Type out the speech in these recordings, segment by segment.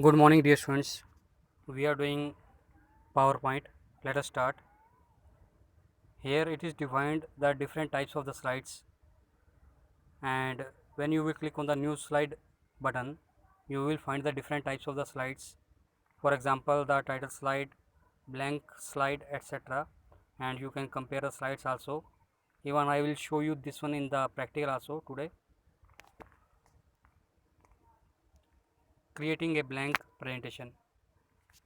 Good morning, dear students. We are doing PowerPoint. Let us start. Here it is defined the different types of the slides, and when you will click on the new slide button, you will find the different types of the slides. For example, the title slide, blank slide, etc. And you can compare the slides also. Even I will show you this one in the practical also today. Creating a blank presentation.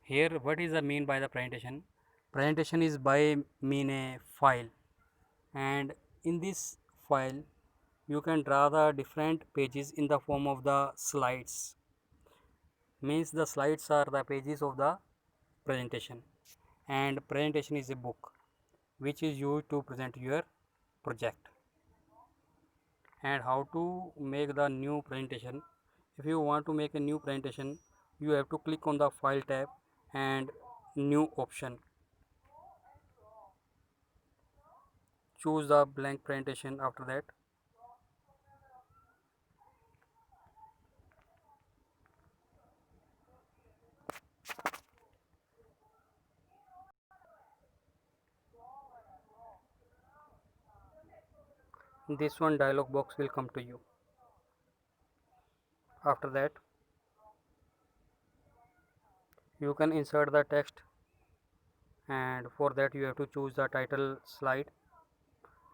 Here, what is the mean by the presentation? Presentation is by mean a file, and in this file you can draw the different pages in the form of the slides. Means the slides are the pages of the presentation, and presentation is a book which is used to present your project. And how to make the new presentation? If you want to make a new presentation, you have to click on the file tab and new option. Choose the blank presentation. After that, this one dialog box will come to you. After that, you can insert the text, and for that you have to choose the title slide,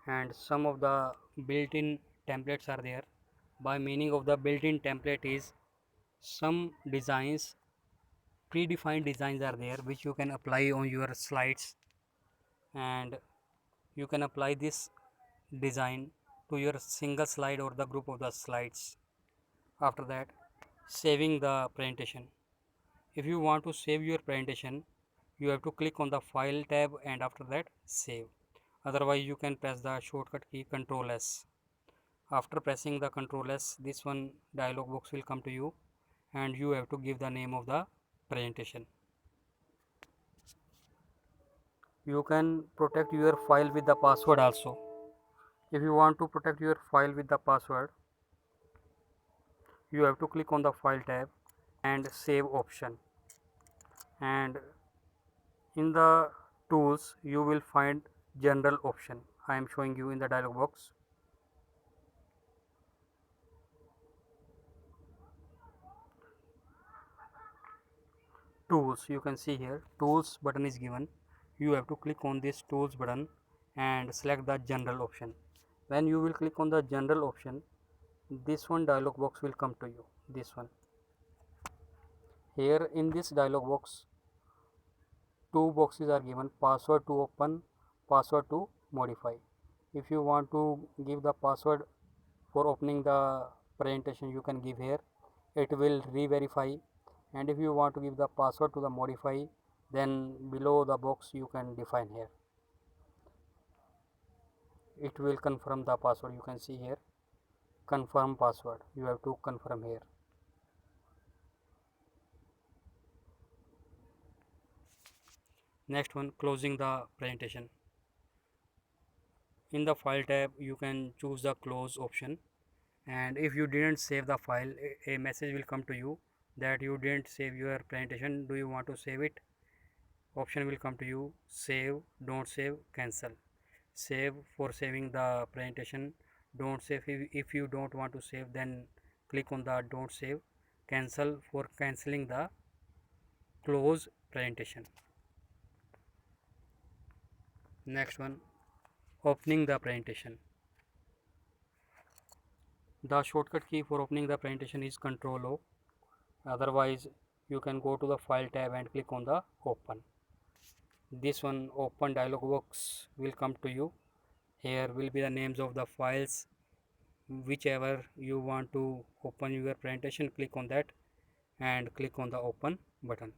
and some of the built-in templates are there. By meaning of the built-in template is some designs, predefined designs are there which you can apply on your slides, and you can apply this design to your single slide or the group of the slides. After that, saving the presentation. If you want to save your presentation, you have to click on the file tab and after that save. Otherwise you can press the shortcut key Ctrl S. After pressing the Ctrl S, this one dialog box will come to you, and you have to give the name of the presentation. You can protect your file with the password also. If you want to protect your file with the password, you have to click on the file tab and save option, and in the tools you will find general option. I am showing you in the dialog box. Tools, you can see here tools button is given. You have to click on this tools button and select the general option. When you will click on the general option, this one dialog box will come to you. This one here, in this dialog box, two boxes are given: password to open, password to modify. If you want to give the password for opening the presentation, you can give here, it will re-verify. And if you want to give the password to the modify, then below the box you can define here, it will confirm the password. You can see here, confirm password, you have to confirm here. Next one, closing the presentation. In the file tab you can choose the close option, and if you didn't save the file, a message will come to you that you didn't save your presentation. Do you want to save it? Option will come to you: save, don't save, cancel. Save for saving the presentation, don't save if you don't want to save, then click on the don't save. Cancel for cancelling the close presentation. Next one, opening the presentation. The shortcut key for opening the presentation is Ctrl O. Otherwise you can go to the file tab and click on the open. This one open dialog box will come to you. Here will be the names of the files, whichever you want to open your presentation, click on that and click on the open button.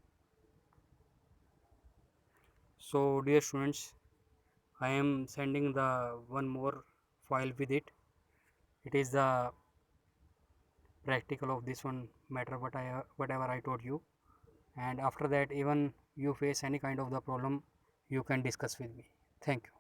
So dear students, I am sending the one more file with it. It is the practical of this one matter whatever I told you, and after that even you face any kind of the problem, you can discuss with me. Thank you.